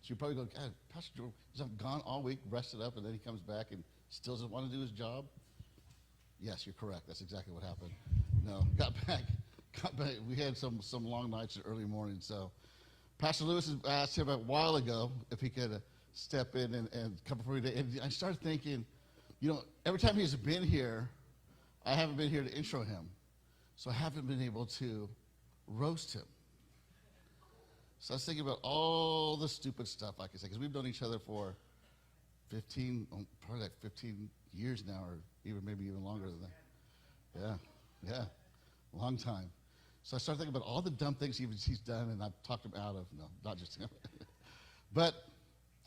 So you probably go, God, Pastor Joe is gone all week, rested up, and then he comes back and still doesn't want to do his job? Yes, you're correct. That's exactly what happened. No, got back. We had some long nights and early mornings. So Pastor Lewis asked him a while ago if he could step in and cover for me today. And I started thinking, every time he's been here, I haven't been here to intro him. So I haven't been able to roast him. So I was thinking about all the stupid stuff I could say, because we've known each other for probably like 15 years now, or maybe even longer than that. Yeah, long time. So I started thinking about all the dumb things he's done, and I've talked him out of. No, not just him. But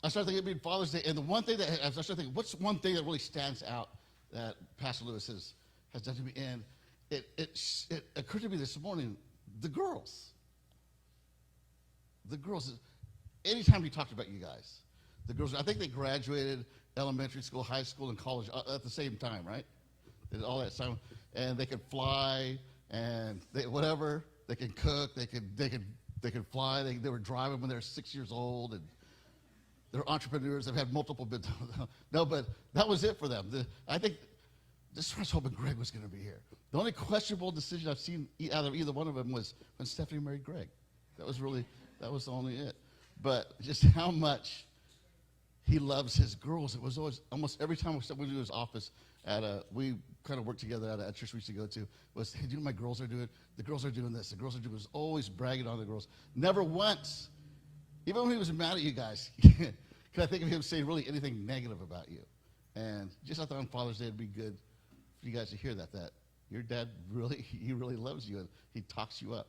I started thinking it'd be Father's Day, and the one thing that I started thinking, what's one thing that really stands out that Pastor Lewis has done to me? And it occurred to me this morning, the girls. The girls, anytime he talked about you guys, the girls, I think they graduated elementary school, high school, and college at the same time, right? They did all that time, and they could fly, and whatever. They can cook, they could fly. They were driving when they were 6 years old, and they're entrepreneurs. They've had multiple businesses. No, but that was it for them. I think this is why I was hoping Greg was going to be here. The only questionable decision I've seen out of either one of them was when Stephanie married Greg. That was only it. But just how much he loves his girls. It was always, almost every time we went to his office we kind of worked together at a church we used to go to, was, hey, do you know what my girls are doing? The girls are doing this. The girls are doing this. Always bragging on the girls. Never once, even when he was mad at you guys, could I think of him saying really anything negative about you. And just I thought on Father's Day it'd be good for you guys to hear that your dad he really loves you, and he talks you up.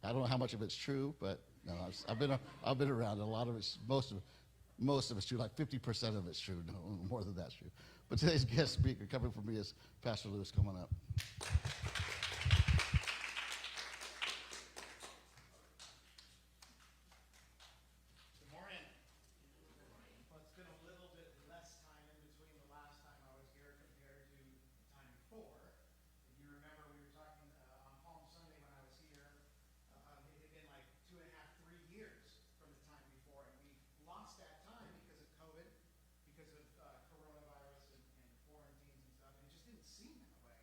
I don't know how much of it's true, but no, I've been around. A lot of it's most of it's true. Like 50% of it's true. No, more than that's true. But today's guest speaker coming from me is Pastor Lewis. Coming up. Good morning. Well, it's been a little bit less time in between the last time I was here compared to the time before. If you remember, we were talking on Palm Sunday when I was here. It had been like 2.5, 3 years from the time before, and we lost that time because of COVID, because of coronavirus and quarantines and stuff, and it just didn't seem that way.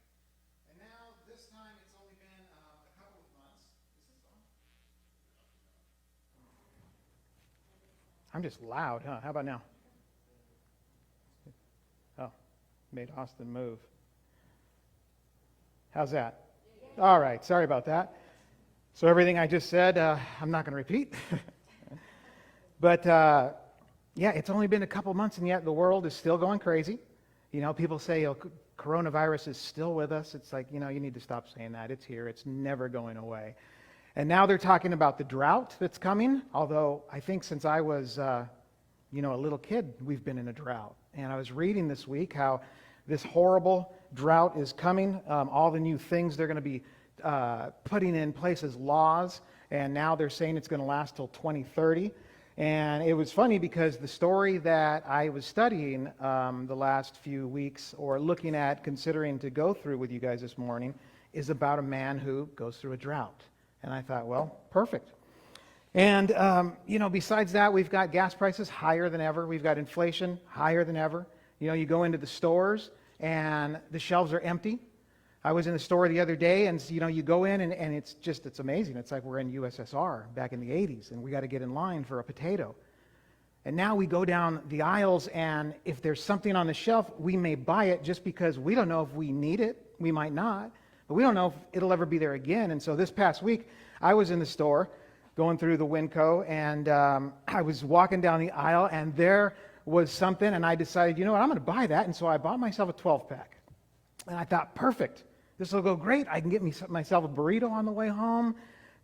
And now, this time, it's only been a couple of months. Is this on? I'm just loud, huh? How about now? Oh, made Austin move. How's that? All right, sorry about that. So everything I just said, I'm not going to repeat. But yeah, it's only been a couple months, and yet the world is still going crazy. People say, coronavirus is still with us. It's like, you need to stop saying that. It's here. It's never going away. And now they're talking about the drought that's coming, although I think since I was, a little kid, we've been in a drought. And I was reading this week how this horrible drought is coming. All the new things they're going to be putting in place as laws, and now they're saying it's going to last till 2030. And it was funny because the story that I was studying the last few weeks, or looking at, considering to go through with you guys this morning, is about a man who goes through a drought. And I thought, well, perfect. And, besides that, we've got gas prices higher than ever. We've got inflation higher than ever. You go into the stores and the shelves are empty. I was in the store the other day, and you go in and it's amazing. It's like we're in USSR back in the 80s, and we got to get in line for a potato. And now we go down the aisles, and if there's something on the shelf, we may buy it just because we don't know if we need it. We might not, but we don't know if it'll ever be there again. And so this past week, I was in the store going through the Winco, and I was walking down the aisle, and there was something, and I decided, I'm going to buy that. And so I bought myself a 12-pack. And I thought, perfect. This will go great. I can get myself a burrito on the way home.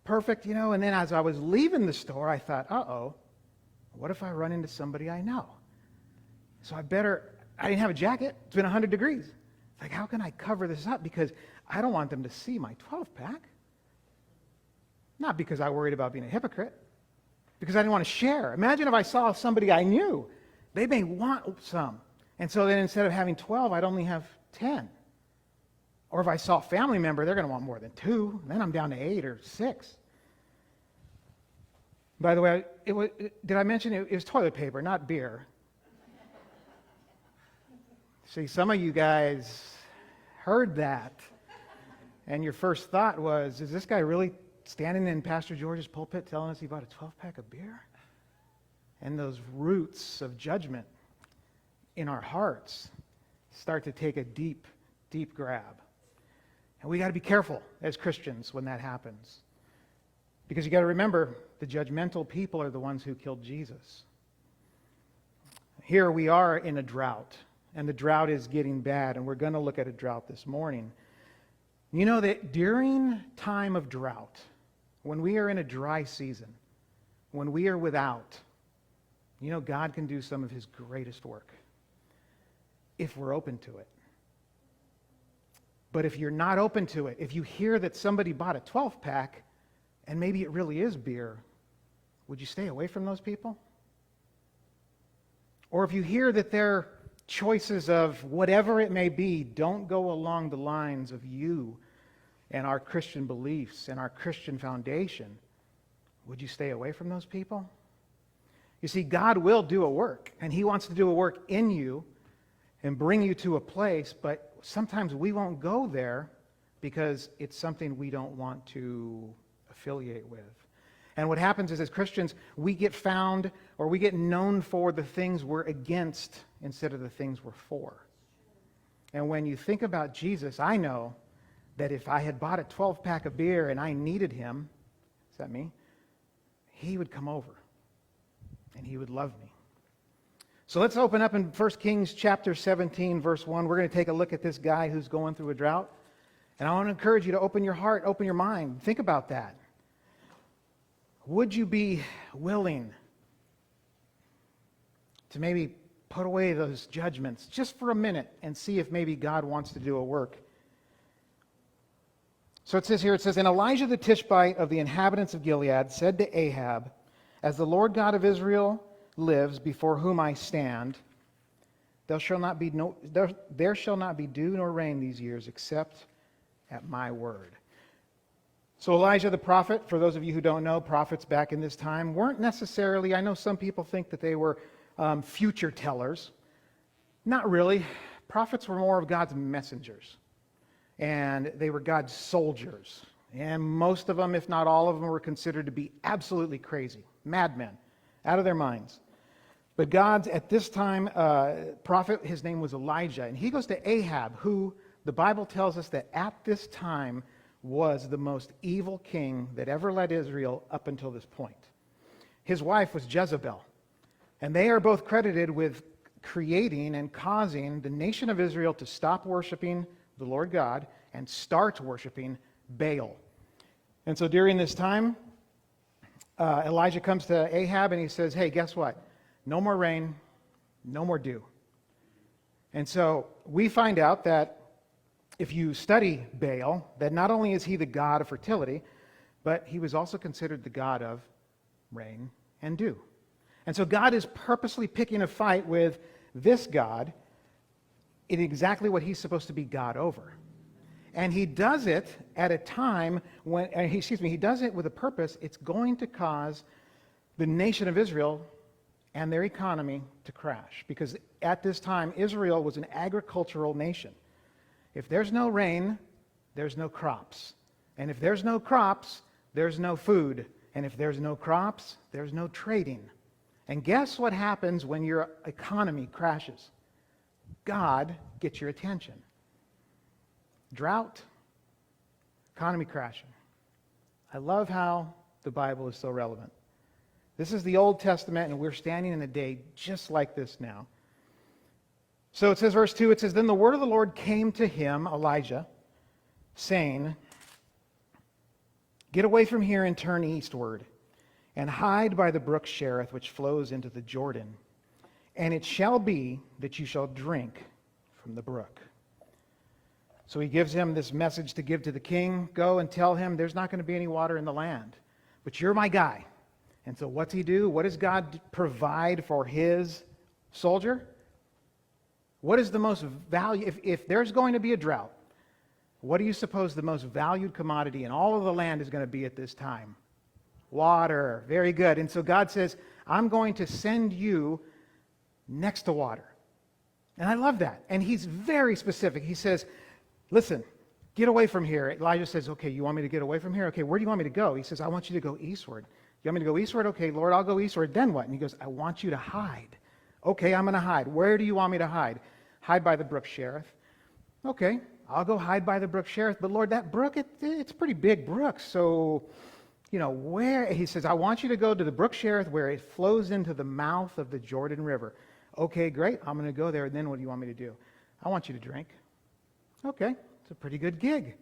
Perfect, And then as I was leaving the store, I thought, what if I run into somebody I know? So I didn't have a jacket. It's been 100 degrees. It's like, how can I cover this up? Because I don't want them to see my 12-pack. Not because I worried about being a hypocrite. Because I didn't want to share. Imagine if I saw somebody I knew. They may want some. And so then instead of having 12, I'd only have 10. Or if I saw a family member, they're going to want more than 2. Then I'm down to 8 or 6. By the way, did I mention it was toilet paper, not beer? See, some of you guys heard that, and your first thought was, is this guy really standing in Pastor George's pulpit telling us he bought a 12-pack of beer? And those roots of judgment in our hearts start to take a deep, deep grab. And we got to be careful as Christians when that happens. Because you got to remember, the judgmental people are the ones who killed Jesus. Here we are in a drought, and the drought is getting bad, and we're going to look at a drought this morning. You know that during time of drought, when we are in a dry season, when we are without, you know God can do some of his greatest work if we're open to it. But if you're not open to it, if you hear that somebody bought a 12-pack and maybe it really is beer, would you stay away from those people? Or if you hear that their choices of whatever it may be don't go along the lines of you and our Christian beliefs and our Christian foundation, would you stay away from those people? You see, God will do a work, and he wants to do a work in you and bring you to a place, but sometimes we won't go there because it's something we don't want to affiliate with. And what happens is, as Christians, we get found or we get known for the things we're against instead of the things we're for. And when you think about Jesus, I know that if I had bought a 12-pack of beer and I needed him, is that me? He would come over and he would love me. So let's open up in 1 Kings chapter 17, verse 1. We're going to take a look at this guy who's going through a drought. And I want to encourage you to open your heart, open your mind. Think about that. Would you be willing to maybe put away those judgments just for a minute and see if maybe God wants to do a work? So it says, and Elijah the Tishbite of the inhabitants of Gilead said to Ahab, as the Lord God of Israel lives, before whom I stand, there shall not be dew nor rain these years except at my word. So Elijah the prophet, for those of you who don't know, prophets back in this time weren't necessarily, I know some people think that they were future tellers. Not really. Prophets were more of God's messengers. And they were God's soldiers. And most of them, if not all of them, were considered to be absolutely crazy, madmen, out of their minds. But God's, at this time, prophet, his name was Elijah. And he goes to Ahab, who the Bible tells us that at this time was the most evil king that ever led Israel up until this point. His wife was Jezebel. And they are both credited with creating and causing the nation of Israel to stop worshiping the Lord God and start worshiping Baal. And so during this time, Elijah comes to Ahab and he says, hey, guess what? No more rain, no more dew. And so we find out that if you study Baal, that not only is he the god of fertility, but he was also considered the god of rain and dew. And so God is purposely picking a fight with this God in exactly what he's supposed to be God over. And he does it at a time when, he does it with a purpose. It's going to cause the nation of Israel and their economy to crash. Because at this time, Israel was an agricultural nation. If there's no rain, there's no crops. And if there's no crops, there's no food. And if there's no crops, there's no trading. And guess what happens when your economy crashes? God gets your attention. Drought, economy crashing. I love how the Bible is so relevant. This is the Old Testament, and we're standing in a day just like this now. So it says, verse 2, it says, then the word of the Lord came to him, Elijah, saying, get away from here and turn eastward, and hide by the brook Cherith, which flows into the Jordan. And it shall be that you shall drink from the brook. So he gives him this message to give to the king. Go and tell him there's not going to be any water in the land, but you're my guy. And so what's he do? What does God provide for his soldier? What is the most value? If there's going to be a drought, what do you suppose the most valued commodity in all of the land is going to be at this time? Water. Very good. And so God says, I'm going to send you next to water. And I love that. And he's very specific. He says, listen, get away from here. Elijah says, okay, you want me to get away from here? Okay, where do you want me to go? He says, I want you to go eastward. You want me to go eastward? Okay, Lord, I'll go eastward. Then what? And he goes, I want you to hide. Okay, I'm going to hide. Where do you want me to hide? Hide by the brook Cherith. Okay, I'll go hide by the brook Cherith. But Lord, that brook, it's a pretty big brook. So, where? He says, I want you to go to the brook Cherith where it flows into the mouth of the Jordan River. Okay, great. I'm going to go there. And then what do you want me to do? I want you to drink. Okay, it's a pretty good gig.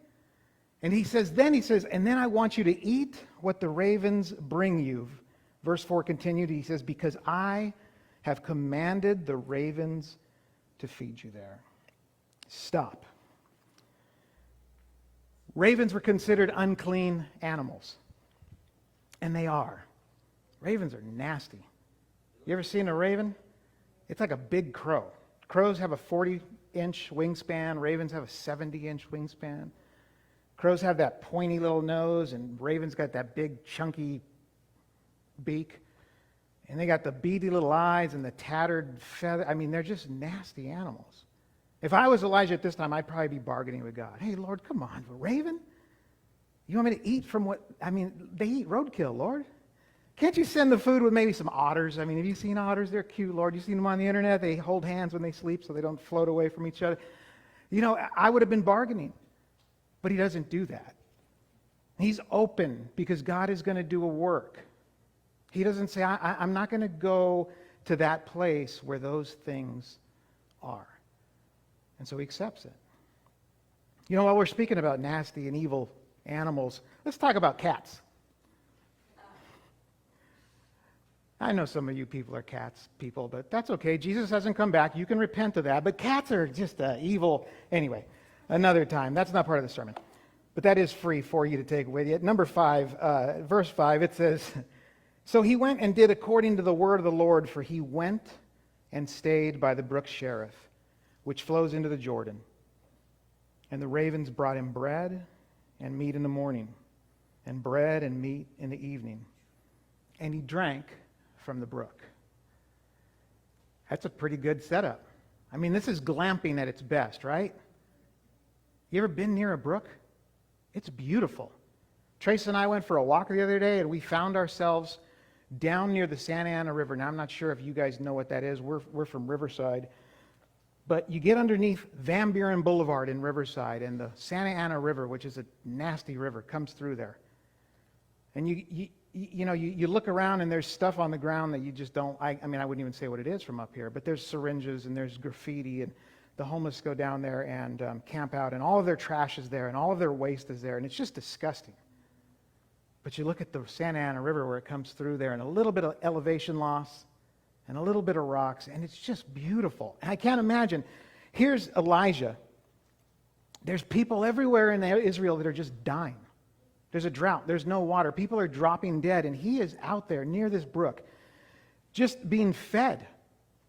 And he says, and then I want you to eat what the ravens bring you. Verse 4 continued. He says, because I have commanded the ravens to feed you there. Stop. Ravens were considered unclean animals. And they are. Ravens are nasty. You ever seen a raven? It's like a big crow. Crows have a 40-inch wingspan. Ravens have a 70-inch wingspan. Crows have that pointy little nose, and ravens got that big, chunky beak. And they got the beady little eyes and the tattered feather. I mean, they're just nasty animals. If I was Elijah at this time, I'd probably be bargaining with God. Hey, Lord, come on, a raven? You want me to eat from they eat roadkill, Lord. Can't you send the food with maybe some otters? I mean, have you seen otters? They're cute, Lord. You've seen them on the internet. They hold hands when they sleep so they don't float away from each other. I would have been bargaining. But he doesn't do that. He's open because God is going to do a work. He doesn't say, I'm not going to go to that place where those things are. And so he accepts it. While we're speaking about nasty and evil animals, let's talk about cats. I know some of you people are cats people, but that's okay. Jesus hasn't come back. You can repent of that. But cats are just evil. Anyway, another time. That's not part of the sermon. But that is free for you to take with you. Number 5, verse 5, it says, so he went and did according to the word of the Lord, for he went and stayed by the brook Cherith, which flows into the Jordan. And the ravens brought him bread and meat in the morning, and bread and meat in the evening. And he drank from the brook. That's a pretty good setup. I mean, this is glamping at its best, right? You ever been near a brook? It's beautiful. Trace and I went for a walk the other day, and we found ourselves down near the Santa Ana River. Now, I'm not sure if you guys know what that is. We're from Riverside. But you get underneath Van Buren Boulevard in Riverside, and the Santa Ana River, which is a nasty river, comes through there. And you look around, and there's stuff on the ground that you just don't, I wouldn't even say what it is from up here, but there's syringes, and there's graffiti, and the homeless go down there and camp out, and all of their trash is there, and all of their waste is there, and it's just disgusting. But you look at the Santa Ana River where it comes through there, and a little bit of elevation loss, and a little bit of rocks, and it's just beautiful. And I can't imagine. Here's Elijah. There's people everywhere in Israel that are just dying. There's a drought. There's no water. People are dropping dead, and he is out there near this brook just being fed.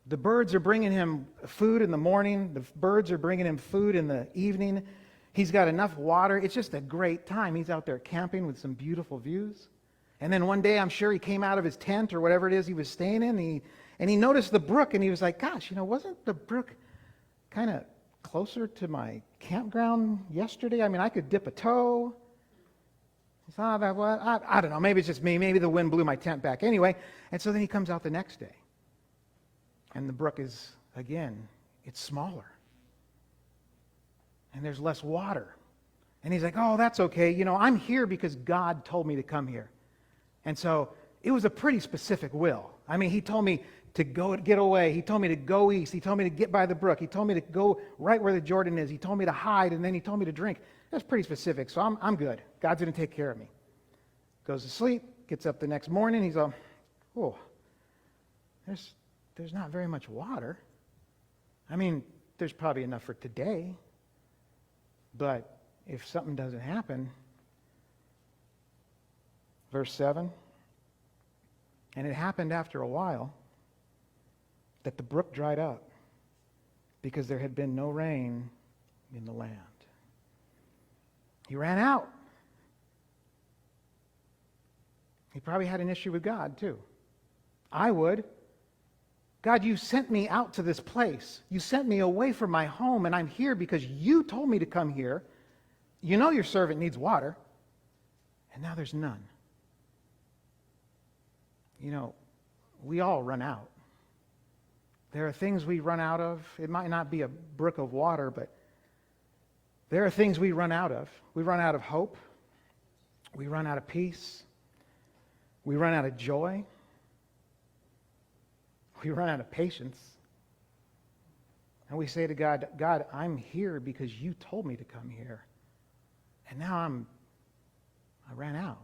The birds are bringing him food in the morning. The birds are bringing him food in the evening. He's got enough water. It's just a great time. He's out there camping with some beautiful views. And then one day, I'm sure he came out of his tent or whatever it is he was staying in, and he noticed the brook, and he was like, gosh, wasn't the brook kind of closer to my campground yesterday? I mean, I could dip a toe. He saw that what? I don't know. Maybe it's just me. Maybe the wind blew my tent back. Anyway, and so then he comes out the next day. And the brook is, again, it's smaller. And there's less water. And he's like, oh, that's okay. I'm here because God told me to come here. And so it was a pretty specific will. I mean, he told me to go get away. He told me to go east. He told me to get by the brook. He told me to go right where the Jordan is. He told me to hide, and then he told me to drink. That's pretty specific, so I'm good. God's going to take care of me. Goes to sleep, gets up the next morning. He's all, oh, there's not very much water. I mean, there's probably enough for today. But if something doesn't happen, verse 7, and it happened after a while that the brook dried up because there had been no rain in the land. He ran out. He probably had an issue with God, too. I would. God, you sent me out to this place. You sent me away from my home, and I'm here because you told me to come here. You know your servant needs water, and now there's none. You know, we all run out. There are things we run out of. It might not be a brook of water, but there are things we run out of. We run out of hope. We run out of peace. We run out of joy. We run out of patience. And we say to God, God, I'm here because you told me to come here. And now I ran out.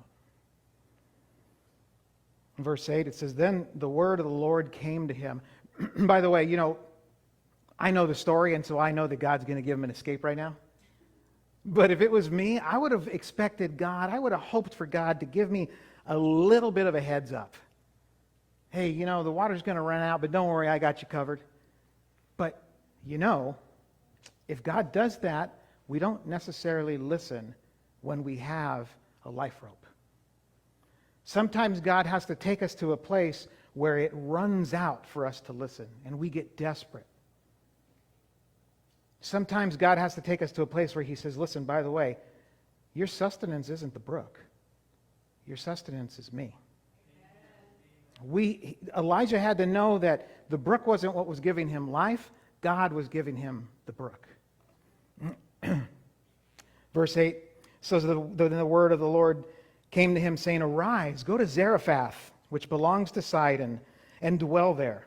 In verse 8, it says, then the word of the Lord came to him. By the way, you know, I know the story, and so I know that God's going to give him an escape right now. But if it was me, I would have expected God, I would have hoped for God to give me a little bit of a heads up. Hey, you know, the water's going to run out, but don't worry, I got you covered. But, you know, if God does that, we don't necessarily listen when we have a life rope. Sometimes God has to take us to a place where it runs out for us to listen, and we get desperate. Sometimes God has to take us to a place where he says, listen, by the way, your sustenance isn't the brook. Your sustenance is me. Elijah had to know that the brook wasn't what was giving him life. God was giving him the brook. Verse 8 says, the word of the Lord came to him saying, arise, go to Zarephath, which belongs to Sidon, and dwell there.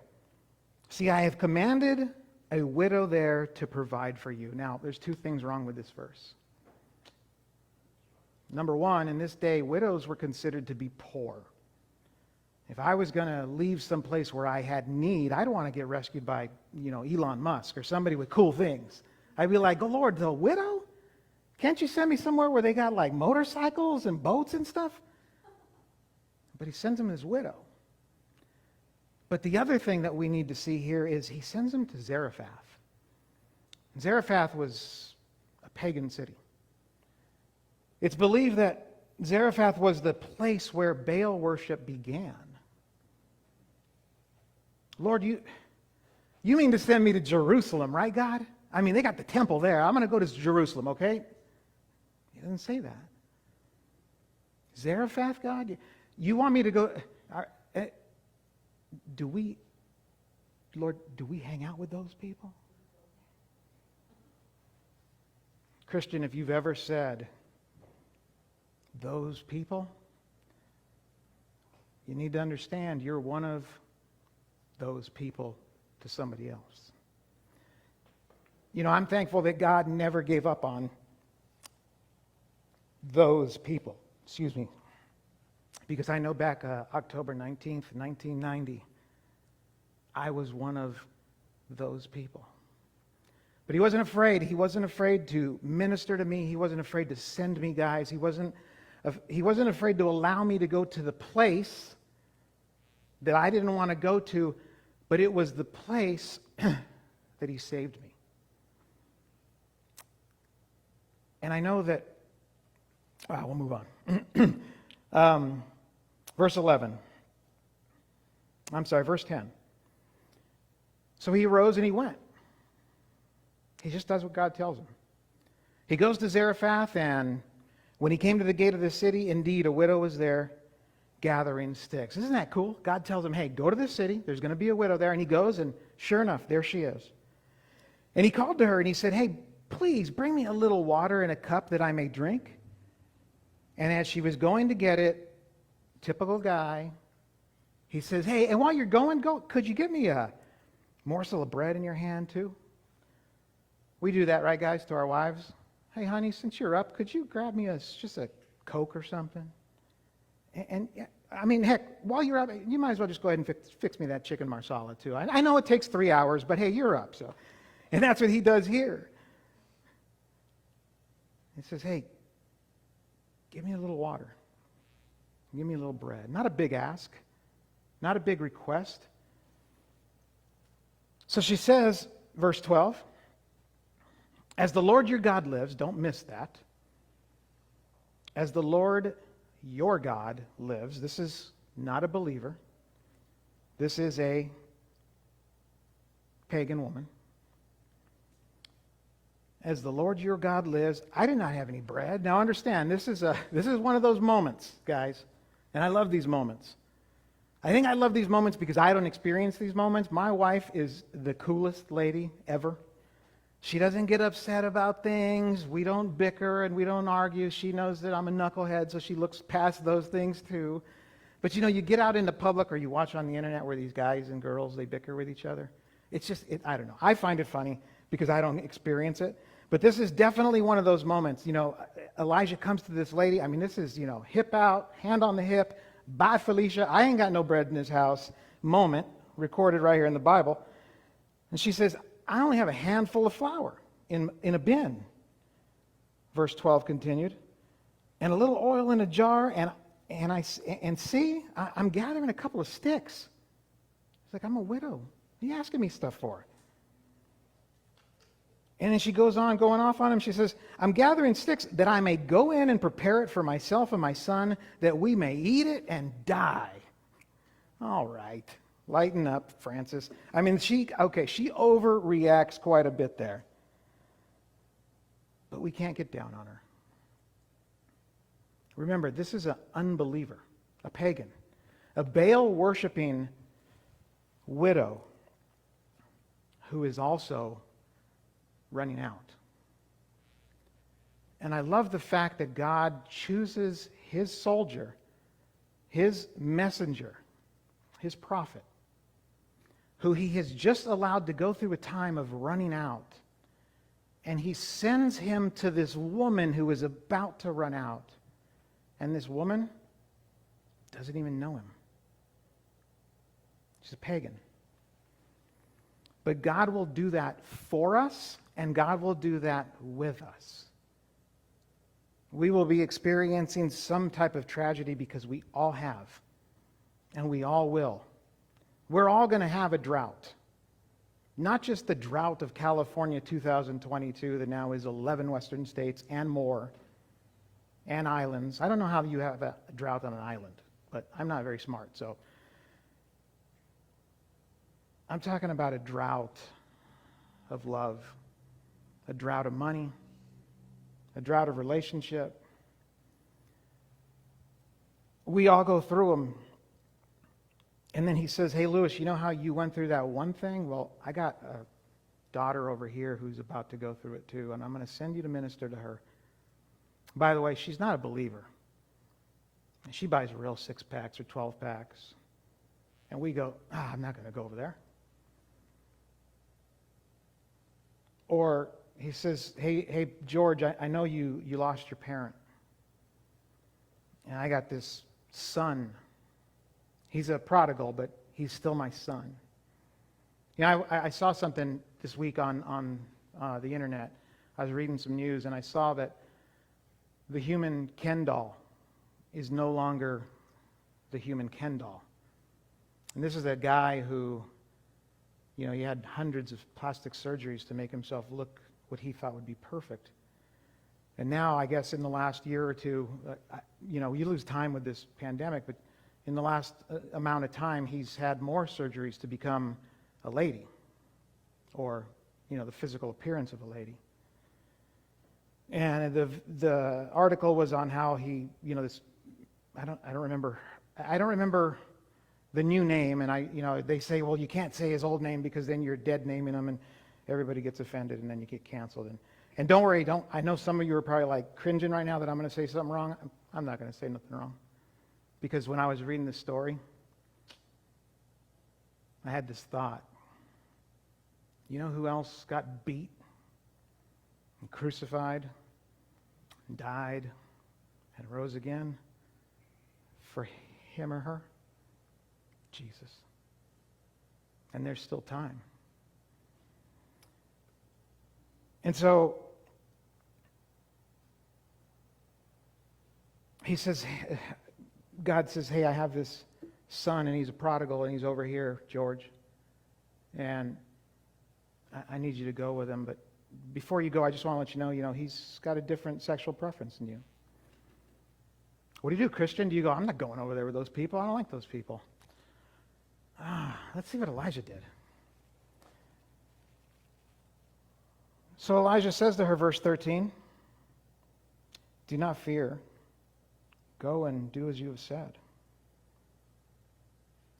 See, I have commanded a widow there to provide for you. Now, there's two things wrong with this verse. Number one, in this day, widows were considered to be poor. If I was going to leave someplace where I had need, I don't want to get rescued by, Elon Musk or somebody with cool things. I'd be like, oh, Lord, the widow? Can't you send me somewhere where they got like motorcycles and boats and stuff? But he sends him his widow. But the other thing that we need to see here is he sends him to Zarephath. Zarephath was a pagan city. It's believed that Zarephath was the place where Baal worship began. Lord, you mean to send me to Jerusalem, right, God? I mean, they got the temple there. I'm going to go to Jerusalem, okay? He doesn't say that. Zarephath, God? You want me to go? Lord, do we hang out with those people? Christian, if you've ever said, those people, you need to understand you're one of those people to somebody else. I'm thankful that God never gave up on those people. Excuse me. Because I know back October 19th, 1990, I was one of those people. But he wasn't afraid. He wasn't afraid to minister to me. He wasn't afraid to send me guys. He wasn't afraid to allow me to go to the place that I didn't want to go to, but it was the place that he saved me. And I know that, we'll move on. Verse 10. So he arose and he went. He just does what God tells him. He goes to Zarephath, and when he came to the gate of the city, indeed, a widow was there gathering sticks. Isn't that cool? God tells him, hey, go to this city. There's going to be a widow there. And he goes, and sure enough, there she is. And he called to her, and he said, hey, please bring me a little water in a cup that I may drink. And as she was going to get it, typical guy, he says, hey, and while you're going, could you give me a morsel of bread in your hand too? We do that, right, guys, to our wives? Hey, honey, since you're up, could you grab me just a Coke or something? And I mean, heck, while you're up, you might as well just go ahead and fix me that chicken marsala too. I know it takes 3 hours, but hey, you're up. So, and that's what he does here. He says, hey, give me a little water. Give me a little bread. Not a big ask. Not a big request. So she says, verse 12, as the Lord your God lives, don't miss that. As the Lord your God lives. This is not a believer. This is a pagan woman. As the Lord your God lives, I do not have any bread. Now understand, this is one of those moments, guys. And I love these moments. I think I love these moments because I don't experience these moments. My wife is the coolest lady ever. She doesn't get upset about things. We don't bicker and we don't argue. She knows that I'm a knucklehead, so she looks past those things too. But you get out into public or you watch on the internet where these guys and girls, they bicker with each other. It's just, I don't know. I find it funny because I don't experience it. But this is definitely one of those moments. Elijah comes to this lady. I mean, this is, hip out, hand on the hip. Bye, Felicia. I ain't got no bread in this house. Moment, recorded right here in the Bible. And she says, I only have a handful of flour in a bin. Verse 12 continued. And a little oil in a jar, and see, I'm gathering a couple of sticks. It's like, I'm a widow. What are you asking me stuff for? And then she goes on, going off on him. She says, I'm gathering sticks that I may go in and prepare it for myself and my son, that we may eat it and die. All right. Lighten up, Francis. I mean, she overreacts quite a bit there. But we can't get down on her. Remember, this is an unbeliever, a pagan, a Baal-worshiping widow who is also running out. And I love the fact that God chooses his soldier, his messenger, his prophet, who he has just allowed to go through a time of running out. And he sends him to this woman who is about to run out. And this woman doesn't even know him. She's a pagan. But God will do that for us, and God will do that with us. We will be experiencing some type of tragedy because we all have, and we all will. We're all going to have a drought. Not just the drought of California 2022 that now is 11 western states and more, and islands. I don't know how you have a drought on an island, but I'm not very smart, so. I'm talking about a drought of love, a drought of money, a drought of relationship. We all go through them. And then he says, hey, Lewis, you know how you went through that one thing? Well, I got a daughter over here who's about to go through it too, and I'm going to send you to minister to her. By the way, she's not a believer. She buys real 6-packs or 12-packs. And we go, I'm not going to go over there. Or he says, hey, George, I know you lost your parent. And I got this son. He's a prodigal, but he's still my son. I saw something this week on the internet. I was reading some news, and I saw that the human Ken doll is no longer the human Ken doll. And this is a guy who, he had hundreds of plastic surgeries to make himself look what he thought would be perfect. And now, I guess in the last year or two, you lose time with this pandemic, but in the last amount of time, he's had more surgeries to become a lady, or, the physical appearance of a lady. And the article was on how he, this, I don't remember the new name, and they say, well, you can't say his old name because then you're dead naming him, and everybody gets offended, and then you get canceled. And don't worry, I know some of you are probably like cringing right now that I'm going to say something wrong. I'm not going to say nothing wrong, because when I was reading this story, I had this thought. You know who else got beat and crucified and died and rose again for him or her? Jesus. And there's still time. And so he says, God says, hey, I have this son, and he's a prodigal, and he's over here, George. And I need you to go with him. But before you go, I just want to let you know, he's got a different sexual preference than you. What do you do, Christian? Do you go, I'm not going over there with those people. I don't like those people. Let's see what Elijah did. So Elijah says to her, verse 13, do not fear. Go and do as you have said.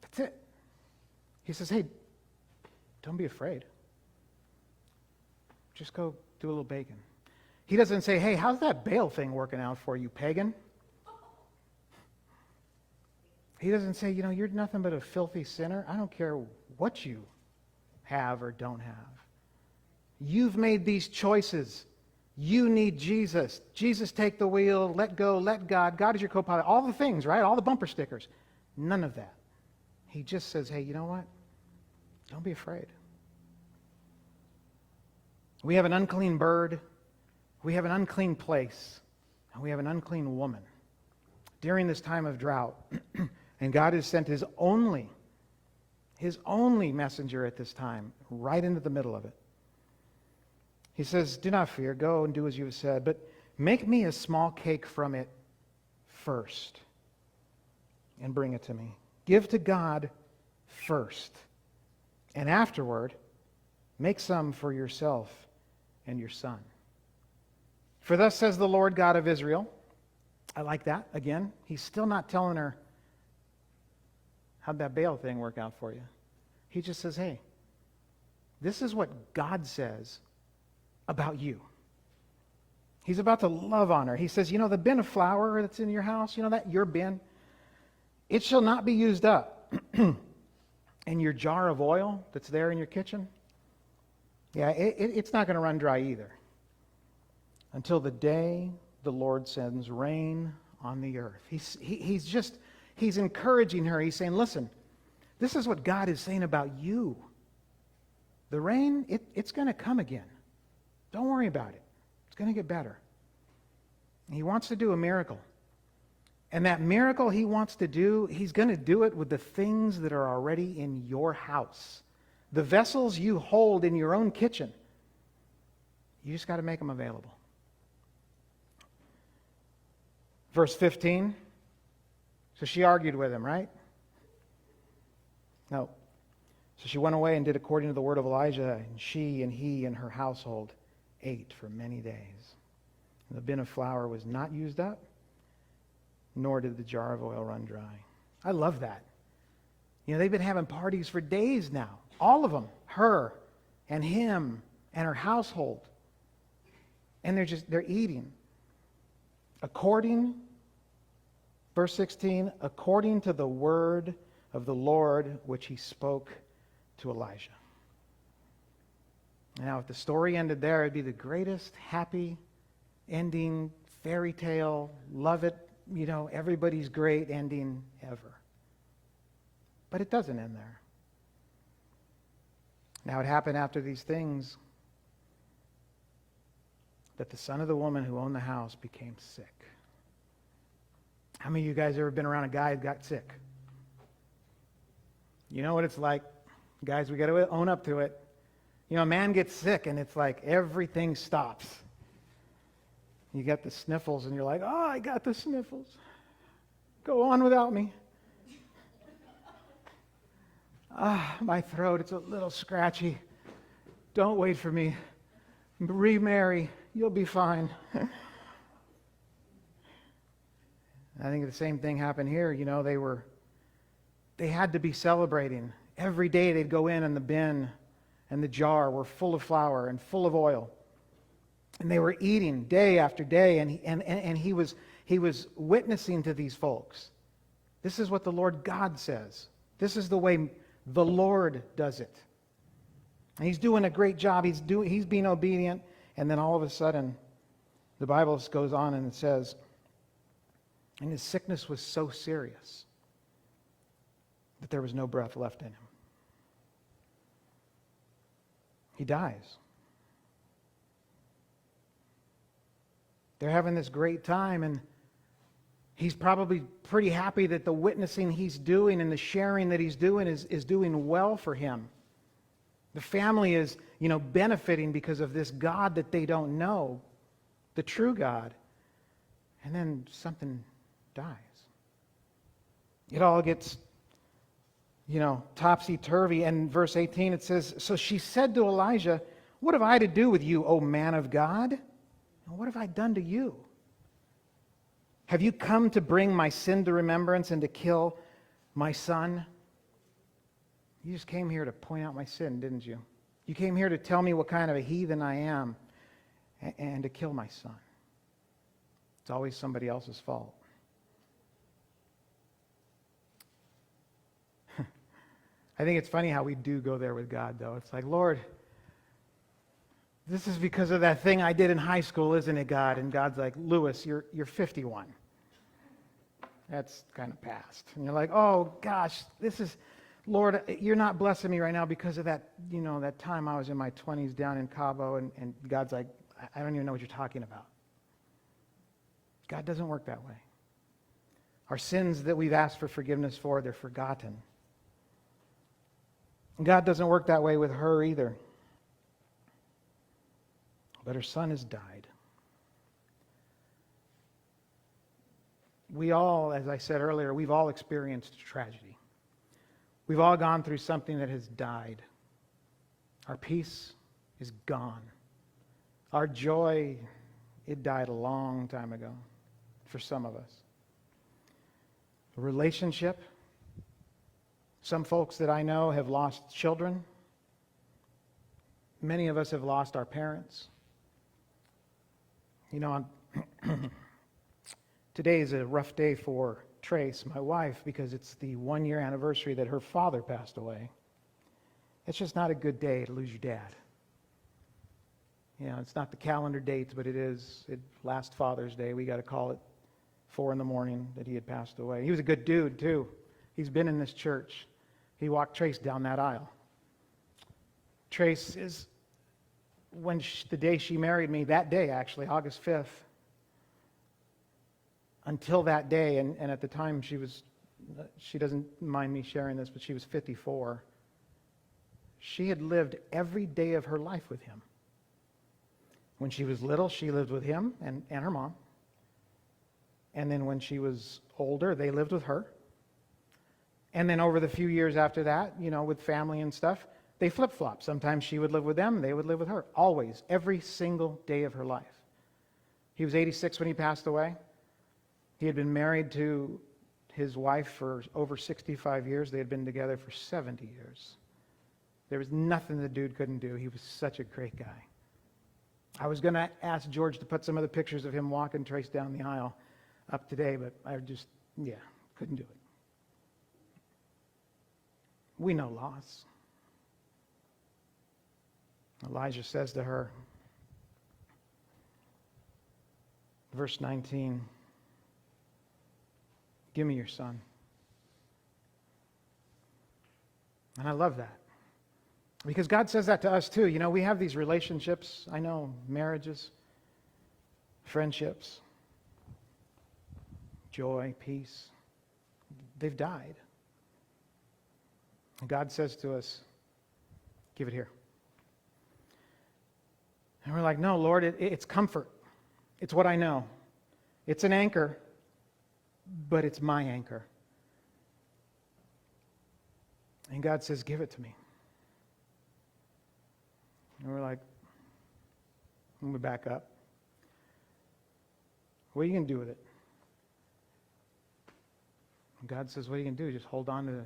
That's it. He says, hey, don't be afraid. Just go do a little baking. He doesn't say, hey, how's that Baal thing working out for you, pagan? He doesn't say, you're nothing but a filthy sinner. I don't care what you have or don't have. You've made these choices. You need Jesus. Jesus, take the wheel. Let go. Let God. God is your co-pilot. All the things, right? All the bumper stickers. None of that. He just says, hey, you know what? Don't be afraid. We have an unclean bird. We have an unclean place. And we have an unclean woman. During this time of drought, and God has sent his only messenger at this time, right into the middle of it. He says, do not fear, go and do as you have said, but make me a small cake from it first and bring it to me. Give to God first, and afterward, make some for yourself and your son. For thus says the Lord God of Israel. I like that. Again, he's still not telling her, how'd that Baal thing work out for you? He just says, hey, this is what God says about you. He's about to love on her. He says, the bin of flour that's in your house, that your bin, it shall not be used up. And your jar of oil that's there in your kitchen, it's not going to run dry either. Until the day the Lord sends rain on the earth. He's encouraging her. He's saying, listen, this is what God is saying about you. The rain, it's going to come again. Don't worry about it. It's going to get better. And he wants to do a miracle. And that miracle he wants to do, he's going to do it with the things that are already in your house. The vessels you hold in your own kitchen. You just got to make them available. Verse 15. So she argued with him, right? No. So she went away and did according to the word of Elijah, and she and he and her household ate for many days. And the bin of flour was not used up, nor did the jar of oil run dry. I love that. They've been having parties for days now. All of them. Her and him and her household. And they're eating. Verse 16, according to the word of the Lord which he spoke to Elijah. Now, if the story ended there, it'd be the greatest happy ending, fairy tale, love it, everybody's great ending ever. But it doesn't end there. Now, it happened after these things that the son of the woman who owned the house became sick. How many of you guys ever been around a guy who got sick? You know what it's like. Guys, we got to own up to it. A man gets sick and it's like everything stops. You get the sniffles and you're like, oh, I got the sniffles. Go on without me. My throat, it's a little scratchy. Don't wait for me. Remarry. You'll be fine. I think the same thing happened here. They had to be celebrating. Every day they'd go in and the bin and the jar were full of flour and full of oil. And they were eating day after day, and he was witnessing to these folks. This is what the Lord God says. This is the way the Lord does it. And he's doing a great job. He's being obedient, and then all of a sudden, the Bible goes on and it says, and his sickness was so serious that there was no breath left in him. He dies. They're having this great time, and he's probably pretty happy that the witnessing he's doing and the sharing that he's doing is doing well for him. The family is, benefiting because of this God that they don't know, the true God. And then something dies. It all gets, topsy-turvy. And verse 18, it says, "So she said to Elijah, 'What have I to do with you, O man of God? And what have I done to you? Have you come to bring my sin to remembrance and to kill my son?'" You just came here to point out my sin, didn't you? You came here to tell me what kind of a heathen I am and to kill my son. It's always somebody else's fault. I think it's funny how we do go there with God, though. It's like, "Lord, this is because of that thing I did in high school, isn't it, God?" And God's like, "Lewis, you're 51. That's kind of past." And you're like, "Oh, gosh, Lord, you're not blessing me right now because of that, that time I was in my 20s down in Cabo." And God's like, "I don't even know what you're talking about." God doesn't work that way. Our sins that we've asked for forgiveness for, they're forgotten. And God doesn't work that way with her either. But her son has died. We all, as I said earlier, we've all experienced tragedy. We've all gone through something that has died. Our peace is gone. Our joy, it died a long time ago for some of us. A relationship. Some folks that I know have lost children. Many of us have lost our parents. Today is a rough day for Trace, my wife, because it's the 1-year anniversary that her father passed away. It's just not a good day to lose your dad. It's not the calendar dates, but it is. Last Father's Day, we got to call it 4 a.m. that he had passed away. He was a good dude, too. He's been in this church. He walked Trace down that aisle. Trace is, the day she married me, that day actually, August 5th, until that day, and at the time she doesn't mind me sharing this, but she was 54. She had lived every day of her life with him. When she was little, she lived with him and her mom. And then when she was older, they lived with her. And then over the few years after that, with family and stuff, they flip-flopped. Sometimes she would live with them, they would live with her. Always, every single day of her life. He was 86 when he passed away. He had been married to his wife for over 65 years. They had been together for 70 years. There was nothing the dude couldn't do. He was such a great guy. I was going to ask George to put some of the pictures of him walking Trace down the aisle up today, but I just, couldn't do it. We know loss. Elijah says to her, verse 19, "Give me your son." And I love that. Because God says that to us too. We have these relationships. I know, marriages, friendships, joy, peace. They've died. And God says to us, "Give it here." And we're like, "No, Lord, it's comfort. It's what I know. It's an anchor, but it's my anchor." And God says, "Give it to me." And we're like, let me back up. What are you going to do with it? And God says, what are you going to do? Just hold on to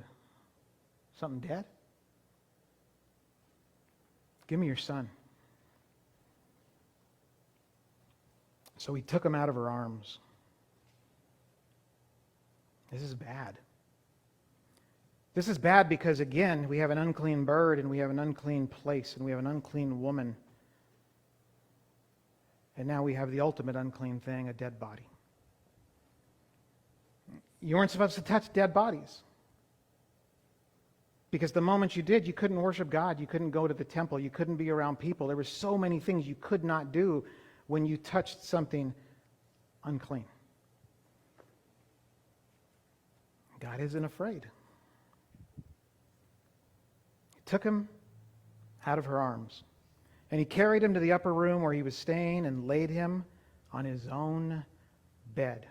something dead? Give me your son. So he took him out of her arms. This is bad. This is bad because, again, we have an unclean bird and we have an unclean place and we have an unclean woman. And now we have the ultimate unclean thing, a dead body. You weren't supposed to touch dead bodies. Because the moment you did, you couldn't worship God. You couldn't go to the temple. You couldn't be around people. There were so many things you could not do when you touched something unclean. God isn't afraid. He took him out of her arms, and he carried him to the upper room where he was staying and laid him on his own bed.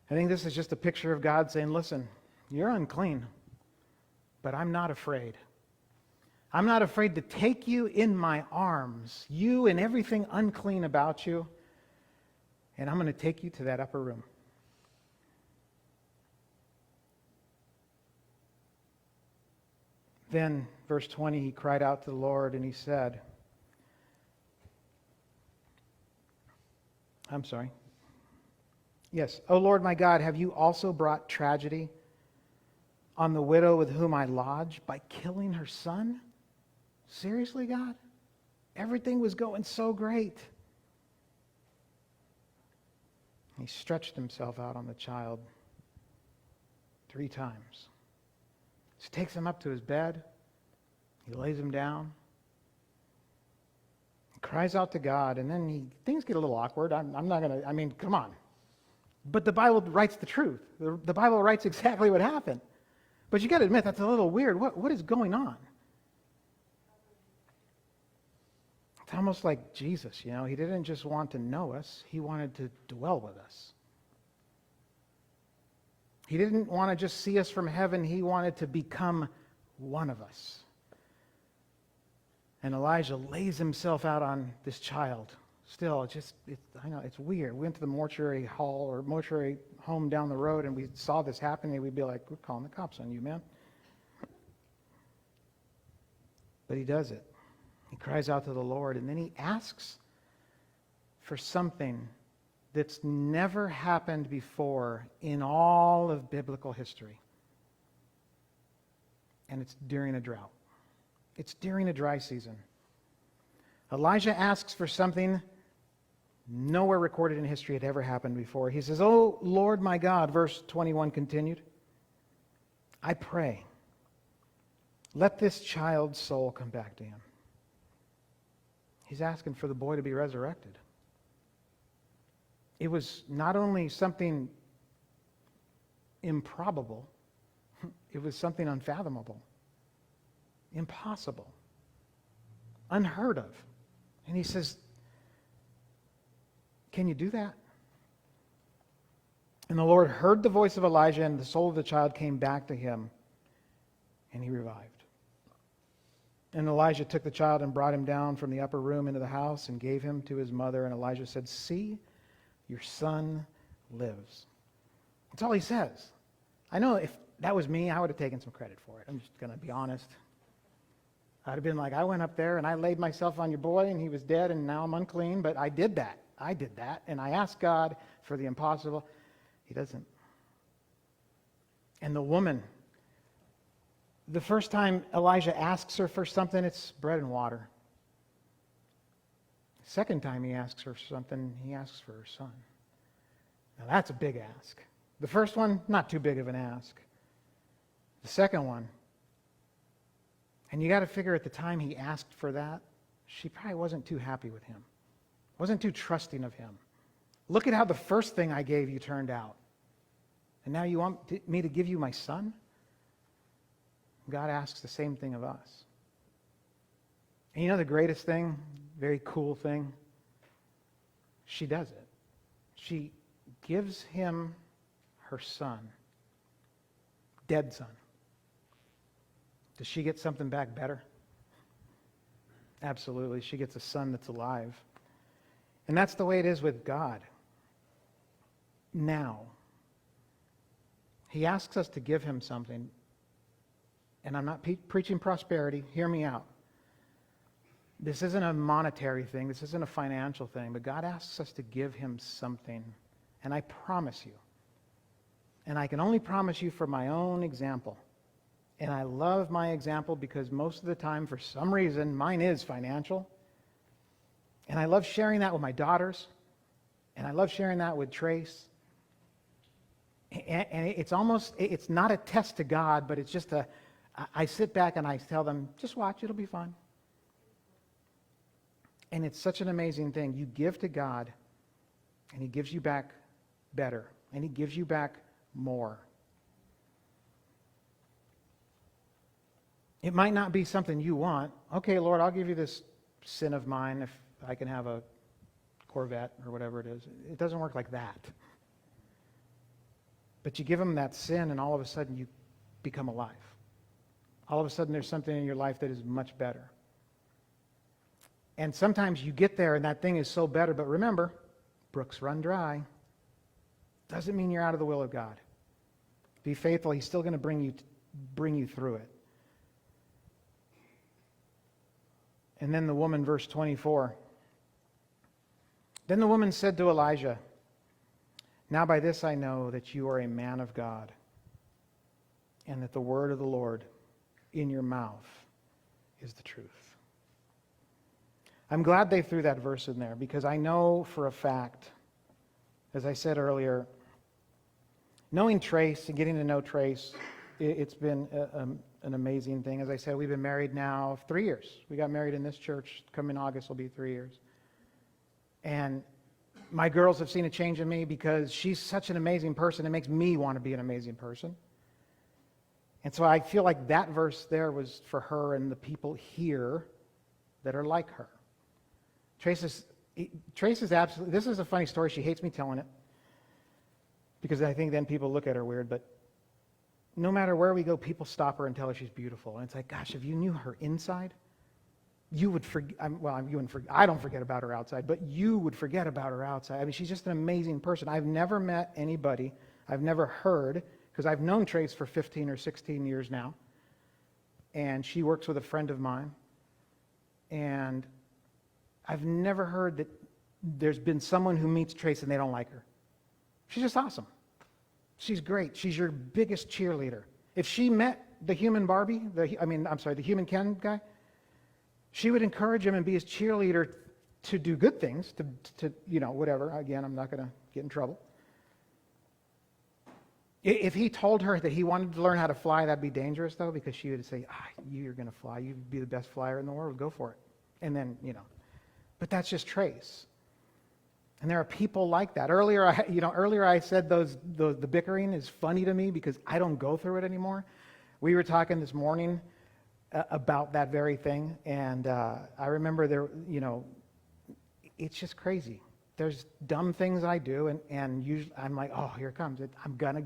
I think this is just a picture of God saying, listen, you're unclean, but I'm not afraid. I'm not afraid to take you in my arms, you and everything unclean about you, and I'm going to take you to that upper room. Then, verse 20, he cried out to the Lord and he said, Yes, O Lord my God, have you also brought tragedy on the widow with whom I lodge by killing her son? Seriously, God? Everything was going so great. He stretched himself out on the child 3 times. He takes him up to his bed. He lays him down. He cries out to God, and then things get a little awkward. I'm not going to, come on. But the Bible writes the truth. The Bible writes exactly what happened. But you got to admit, that's a little weird. What is going on? It's almost like Jesus, He didn't just want to know us. He wanted to dwell with us. He didn't want to just see us from heaven. He wanted to become one of us. And Elijah lays himself out on this child. Still, I know, it's weird. We went to the mortuary hall or mortuary home down the road and we saw this happening. We'd be like, we're calling the cops on you, man. But he does it. He cries out to the Lord, and then he asks for something that's never happened before in all of biblical history. And it's during a drought. It's during a dry season. Elijah asks for something nowhere recorded in history had ever happened before. He says, "Oh, Lord my God," verse 21 continued, "I pray, let this child's soul come back to him." He's asking for the boy to be resurrected. It was not only something improbable, it was something unfathomable, impossible, unheard of. And he says, "Can you do that?" And the Lord heard the voice of Elijah, and the soul of the child came back to him, and he revived. And Elijah took the child and brought him down from the upper room into the house and gave him to his mother. And Elijah said, "See, your son lives." That's all he says. I know if that was me, I would have taken some credit for it. I'm just going to be honest. I'd have been like, I went up there and I laid myself on your boy and he was dead and now I'm unclean, but I did that. And I asked God for the impossible. He doesn't. And the woman, the first time Elijah asks her for something, it's bread and water. The second time he asks her something, he asks for her son. Now that's a big ask. The first one, not too big of an ask. The second one, and you got to figure at the time he asked for that, she probably wasn't too happy with him, wasn't too trusting of him. Look at how the first thing I gave you turned out. And now you want me to give you my son? God asks the same thing of us. And you know the greatest thing, very cool thing? She does it. She gives him her son, dead son. Does she get something back better? Absolutely. She gets a son that's alive. And that's the way it is with God. Now, he asks us to give him something. And I'm not preaching prosperity. Hear me out. This isn't a monetary thing. This isn't a financial thing. But God asks us to give him something. And I promise you, and I can only promise you for my own example, and I love my example because most of the time, for some reason, mine is financial. And I love sharing that with my daughters. And I love sharing that with Trace. And it's not a test to God, but it's just I sit back and I tell them, just watch, it'll be fun. And it's such an amazing thing. You give to God, and he gives you back better. And he gives you back more. It might not be something you want. Okay, Lord, I'll give you this sin of mine if I can have a Corvette or whatever it is. It doesn't work like that. But you give them that sin, and all of a sudden you become alive. All of a sudden there's something in your life that is much better. And sometimes you get there and that thing is so better, but remember, brooks run dry. Doesn't mean you're out of the will of God. Be faithful. He's still going to bring you through it. And then the woman, verse 24. Then the woman said to Elijah, "Now by this I know that you are a man of God, and that the word of the Lord in your mouth is the truth." I'm glad they threw that verse in there, because I know for a fact, as I said earlier, knowing Trace and getting to know Trace, it's been an amazing thing. As I said, we've been married now 3 years. We got married in this church. Coming August will be 3 years. And my girls have seen a change in me because she's such an amazing person. It makes me want to be an amazing person. And so I feel like that verse there was for her and the people here that are like her. Trace is absolutely, this is a funny story. She hates me telling it, because I think then people look at her weird, but no matter where we go, people stop her and tell her she's beautiful. And it's like, gosh, if you knew her inside, you would forget, I don't forget about her outside, but you would forget about her outside. I mean, she's just an amazing person. I've never met anybody, I've never heard, because I've known Trace for 15 or 16 years now, and she works with a friend of mine, and I've never heard that there's been someone who meets Trace and they don't like her. She's just awesome. She's great. She's your biggest cheerleader. If she met the human Barbie, the human Ken guy, she would encourage him and be his cheerleader to do good things, to whatever. Again, I'm not going to get in trouble. If he told her that he wanted to learn how to fly, that'd be dangerous, though, because she would say, you're going to fly. You'd be the best flyer in the world. Go for it. And then, But that's just Trace. And there are people like that. Earlier I said the bickering is funny to me because I don't go through it anymore. We were talking this morning about that very thing, and I remember it's just crazy. There's dumb things I do, and usually I'm like, oh, here it comes. I'm gonna,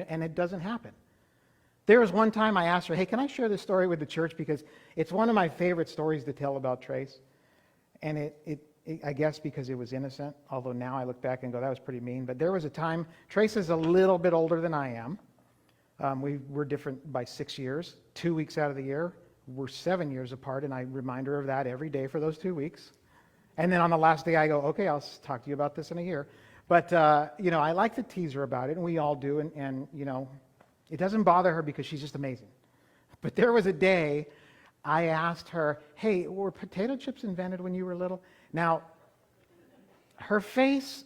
and it doesn't happen. There was one time I asked her, hey, can I share this story with the church, because it's one of my favorite stories to tell about Trace, and I guess because it was innocent, although now I look back and go, that was pretty mean. But there was a time, Trace is a little bit older than I am. We're different by 6 years. 2 weeks out of the year, we're 7 years apart, and I remind her of that every day for those 2 weeks. And then on the last day, I go, okay, I'll talk to you about this in a year. But, I like to tease her about it, and we all do, and it doesn't bother her because she's just amazing. But there was a day I asked her, hey, were potato chips invented when you were little? Now, her face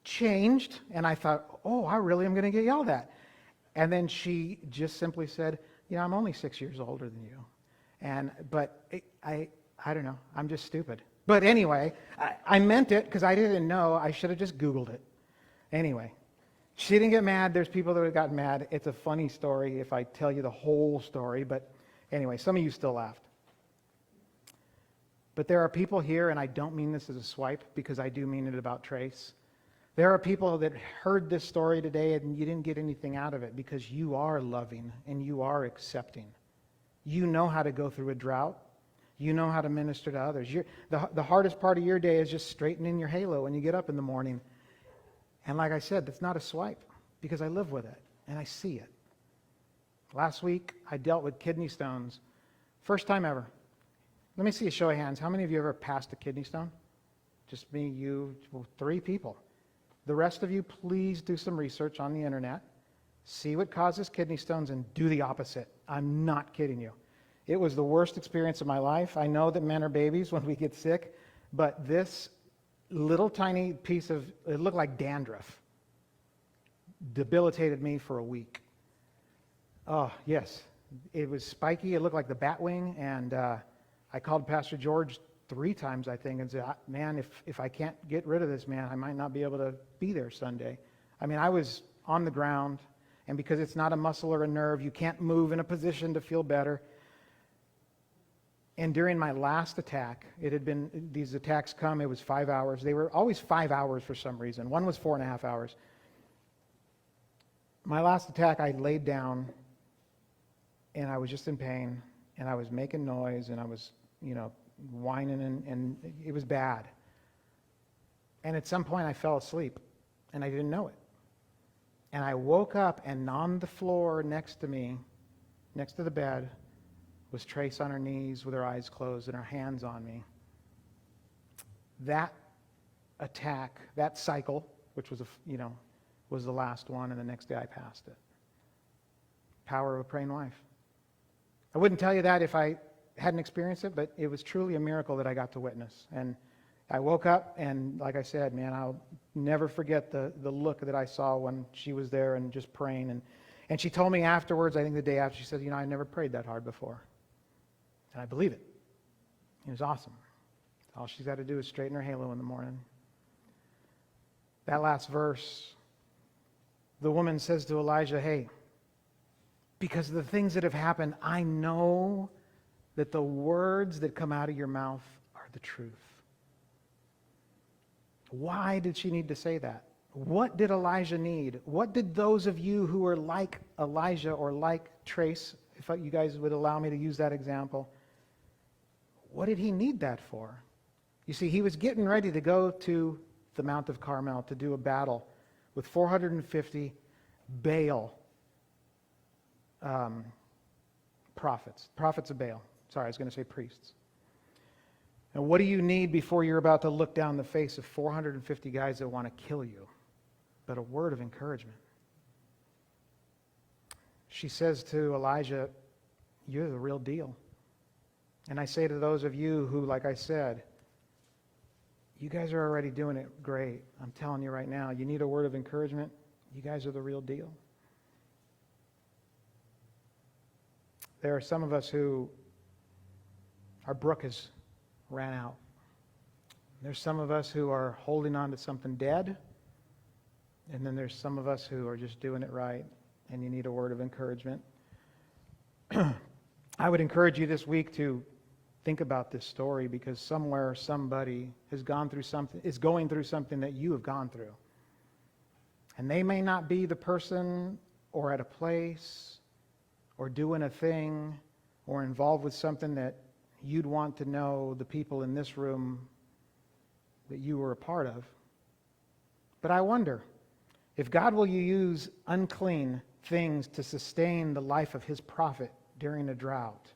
changed, and I thought, oh, I really am going to get yelled at. And then she just simply said, I'm only 6 years older than you. But I don't know, I'm just stupid. But anyway, I meant it because I didn't know. I should have just Googled it. Anyway, she didn't get mad. There's people that have gotten mad. It's a funny story if I tell you the whole story. But anyway, some of you still laughed. But there are people here, and I don't mean this as a swipe because I do mean it about Trace. There are people that heard this story today and you didn't get anything out of it because you are loving and you are accepting. You know how to go through a drought. You know how to minister to others. The hardest part of your day is just straightening your halo when you get up in the morning. And like I said, that's not a swipe because I live with it and I see it. Last week, I dealt with kidney stones. First time ever. Let me see a show of hands. How many of you ever passed a kidney stone? Just me, you, 3 people. The rest of you, please do some research on the internet. See what causes kidney stones and do the opposite. I'm not kidding you. It was the worst experience of my life. I know that men are babies when we get sick, but this little tiny piece of, it looked like dandruff, debilitated me for a week. Oh, yes. It was spiky. It looked like the bat wing, and I called Pastor George 3 times, I think, and said, man, if I can't get rid of this, man, I might not be able to be there Sunday. I mean, I was on the ground, and because it's not a muscle or a nerve, you can't move in a position to feel better. And during my last attack, it had been, these attacks come, it was 5 hours. They were always 5 hours for some reason. One was 4.5 hours. My last attack, I laid down, and I was just in pain, and I was making noise, and I was, whining, and it was bad. And at some point, I fell asleep, and I didn't know it. And I woke up, and on the floor next to me, next to the bed, was Trace on her knees with her eyes closed and her hands on me. That attack, that cycle, which was was the last one, and the next day I passed it. Power of a praying wife. I wouldn't tell you that if I hadn't experienced it, but it was truly a miracle that I got to witness. And I woke up, and like I said, man, I'll never forget the look that I saw when she was there and just praying. And she told me afterwards, I think the day after, she said, I never prayed that hard before. And I believe it. It was awesome. All she's got to do is straighten her halo in the morning. That last verse, the woman says to Elijah, hey, because of the things that have happened, I know that the words that come out of your mouth are the truth. Why did she need to say that? What did Elijah need? What did those of you who are like Elijah or like Trace, if you guys would allow me to use that example, what did he need that for? You see, he was getting ready to go to the Mount of Carmel to do a battle with 450 Baal prophets of Baal. Sorry, I was going to say priests. And what do you need before you're about to look down the face of 450 guys that want to kill you? But a word of encouragement. She says to Elijah, you're the real deal. And I say to those of you who, like I said, you guys are already doing it great. I'm telling you right now, you need a word of encouragement. You guys are the real deal. There are some of us who, our brook has ran out. There's some of us who are holding on to something dead. And then there's some of us who are just doing it right, and you need a word of encouragement. I would encourage you this week to think about this story, because somewhere somebody has gone through something, is going through something that you have gone through. And they may not be the person or at a place or doing a thing or involved with something that you'd want to know the people in this room that you were a part of. But I wonder, if God will use unclean things to sustain the life of his prophet during a drought,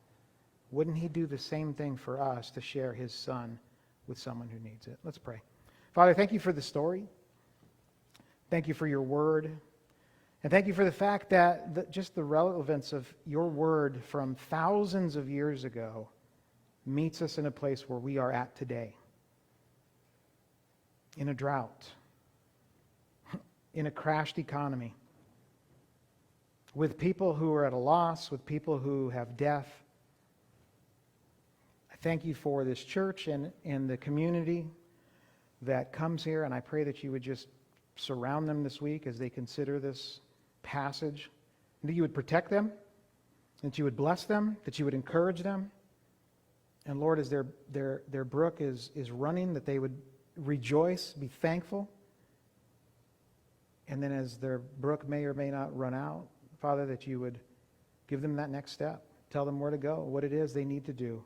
wouldn't he do the same thing for us to share his son with someone who needs it? Let's pray. Father, thank you for the story. Thank you for your word. And thank you for the fact that just the relevance of your word from thousands of years ago meets us in a place where we are at today. In a drought. In a crashed economy. With people who are at a loss, with people who have death. I thank you for this church and the community that comes here, and I pray that you would just surround them this week as they consider this passage, and that you would protect them, that you would bless them, that you would encourage them. And Lord, as their brook is running, that they would rejoice, be thankful. And then as their brook may or may not run out, Father, that you would give them that next step. Tell them where to go, what it is they need to do